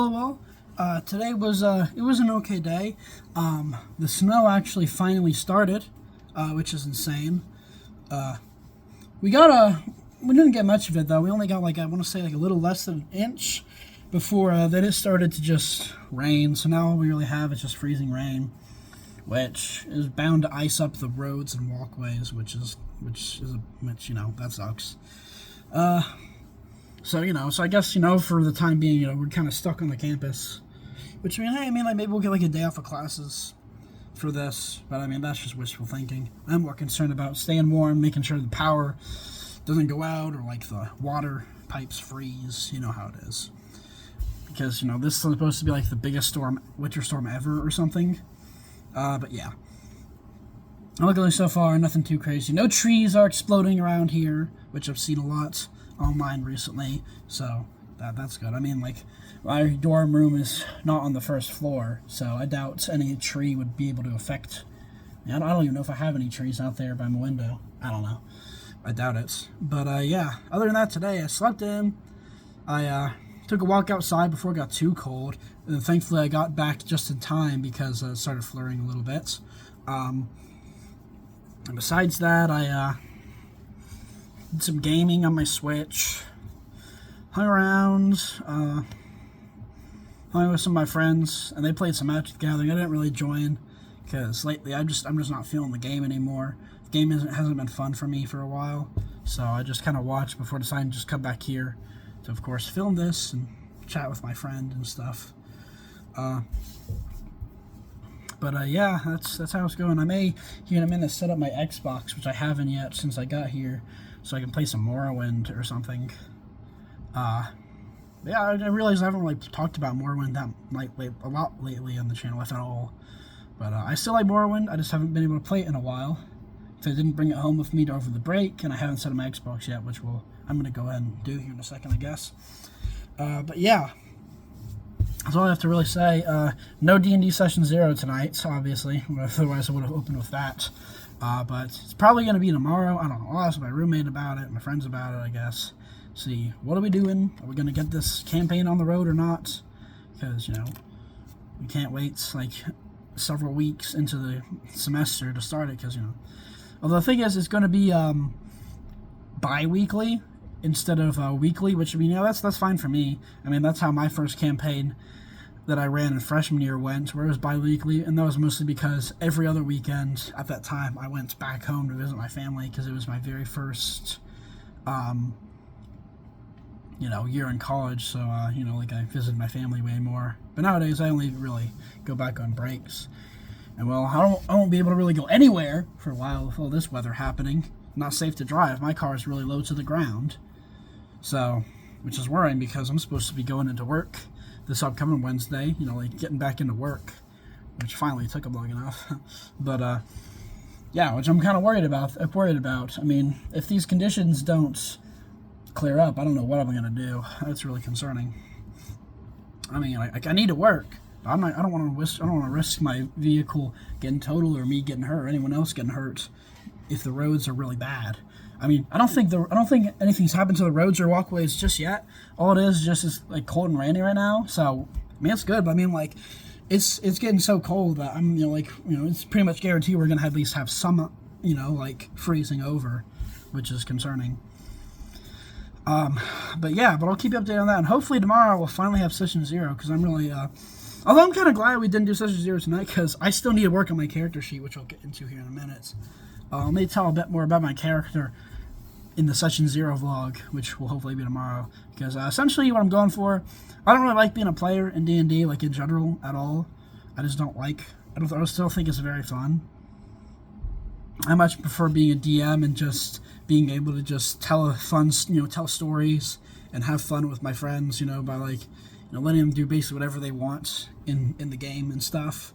Well, today was it was an okay day. The snow actually finally started, which is insane. We got we didn't get much of it though. We only got like I want to say like a little less than an inch before then it started to just rain. So now all we really have is just freezing rain, which is bound to ice up the roads and walkways, which that sucks. So I guess, for the time being, we're kind of stuck on the campus. Which, like maybe we'll get like a day off of classes for this. But, that's just wishful thinking. I'm more concerned about staying warm, making sure the power doesn't go out or like the water pipes freeze. You know how it is. Because, this is supposed to be like the biggest winter storm ever or something. But yeah. Luckily so far, nothing too crazy. No trees are exploding around here, which I've seen a lot online recently, so that's good. My dorm room is not on the first floor, so I doubt any tree would be able to affect. I don't even know if I have any trees out there by my window. I don't know. I doubt it. But yeah, other than that, today I slept in. I took a walk outside before it got too cold, and thankfully I got back just in time because it started flurrying a little bit. And besides that, I did some gaming on my Switch, hung around, hung with some of my friends, and they played some Magic the Gathering. I didn't really join because lately I'm just not feeling the game anymore. The game hasn't been fun for me for a while, so I just kind of watched before deciding to just come back here to, of course, film this and chat with my friend and stuff. But yeah, that's how it's going. I may here in a minute set up my Xbox, which I haven't yet since I got here, so I can play some Morrowind or something. Yeah, I realize I haven't really talked about Morrowind a lot lately on the channel, if at all. But I still like Morrowind. I just haven't been able to play it in a while. So I didn't bring it home with me over the break, and I haven't set up my Xbox yet, which I'm going to go ahead and do here in a second, I guess. But yeah. That's all I have to really say. No D&D Session 0 tonight, obviously. Otherwise, I would have opened with that. But it's probably going to be tomorrow. I don't know. I'll ask my roommate about it, my friends about it, I guess. See, what are we doing? Are we going to get this campaign on the road or not? Because, we can't wait, like, several weeks into the semester to start it. Because, although the thing is, it's going to be bi-weekly instead of weekly, which, that's fine for me. That's how my first campaign that I ran in freshman year went, where it was bi-weekly, and that was mostly because every other weekend at that time I went back home to visit my family because it was my very first year in college, so I visited my family way more. But nowadays I only really go back on breaks. And I won't be able to really go anywhere for a while with all this weather happening. Not safe to drive. My car is really low to the ground. So, which is worrying because I'm supposed to be going into work this upcoming Wednesday, getting back into work, which finally took long enough. But, yeah, which I'm kind of worried about. If these conditions don't clear up, I don't know what I'm going to do. That's really concerning. I need to work. I don't want to risk my vehicle getting totaled or me getting hurt or anyone else getting hurt if the roads are really bad. I don't think anything's happened to the roads or walkways just yet. All it is like cold and rainy right now. So it's good, but it's getting so cold that it's pretty much guaranteed we're gonna at least have some freezing over, which is concerning. But I'll keep you updated on that, and hopefully tomorrow we'll finally have Session 0 because I'm really although I'm kind of glad we didn't do Session 0 tonight because I still need to work on my character sheet, which I'll get into here in a minute. Let me tell a bit more about my character in the Session 0 vlog, which will hopefully be tomorrow. Because essentially what I'm going for, I don't really like being a player in D&D, in general, at all. I just don't like, I still think it's very fun. I much prefer being a DM and just being able to just tell tell stories and have fun with my friends, by letting them do basically whatever they want in the game and stuff.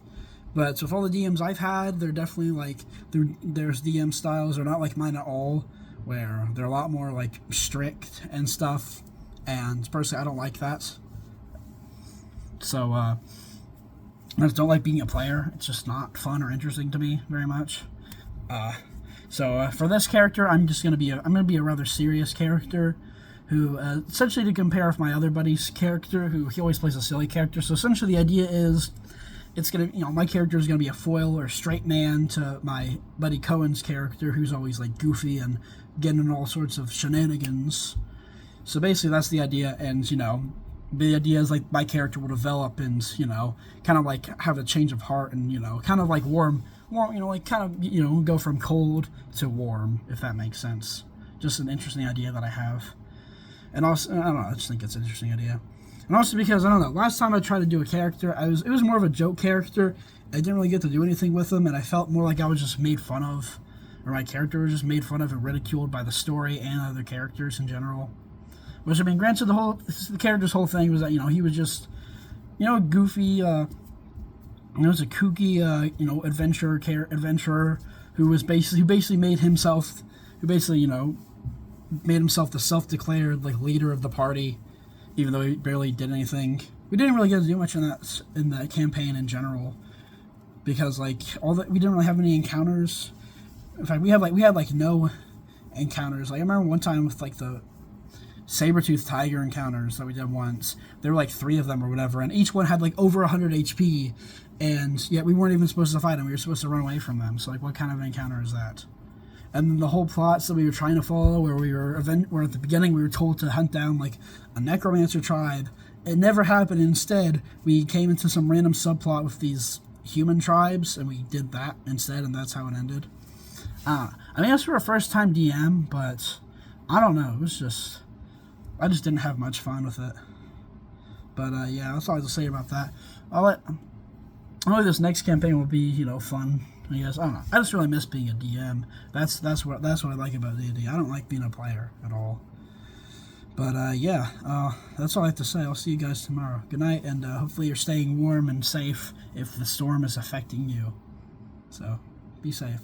But with all the DMs I've had, they're definitely there's DM styles are not like mine at all, where they're a lot more strict and stuff. And personally, I don't like that. So I just don't like being a player. It's just not fun or interesting to me very much. So for this character, I'm gonna be a rather serious character who essentially to compare with my other buddy's character, who he always plays a silly character. So essentially the idea is it's gonna, my character is gonna be a foil or straight man to my buddy Cohen's character, who's always like goofy and getting in all sorts of shenanigans. So basically that's the idea, and the idea is like my character will develop and kind of like have a change of heart and kind of like warm, like kind of go from cold to warm, if that makes sense. Just an interesting idea that I have. And also, I don't know, I just think it's an interesting idea. And also because, I don't know, last time I tried to do a character, it was more of a joke character. I didn't really get to do anything with them, and I felt more like I was just made fun of, or my character was just made fun of and ridiculed by the story and other characters in general. Which, I mean, granted, the character's whole thing was that, he was just, goofy, was a kooky, adventurer who basically made himself the self-declared like leader of the party, even though he barely did anything. We didn't really get to do much in that campaign in general, because we didn't really have any encounters. In fact, we had no encounters. Like I remember one time with like the saber-toothed tiger encounters that we did once. There were like 3 of them or whatever, and each one had like over 100 HP, and yet we weren't even supposed to fight them. We were supposed to run away from them. So like, what kind of encounter is that? And then the whole plots that we were trying to follow, where where at the beginning we were told to hunt down like a necromancer tribe. It never happened. Instead, we came into some random subplot with these human tribes, and we did that instead, and that's how it ended. I mean, that's for a first-time DM, but I don't know. It was just, I just didn't have much fun with it. But yeah, that's all I have to say about that. Hopefully this next campaign will be fun. I guess I don't know. I just really miss being a DM. That's what I like about DnD. I don't like being a player at all. But yeah, that's all I have to say. I'll see you guys tomorrow. Good night, and hopefully you're staying warm and safe if the storm is affecting you. So be safe.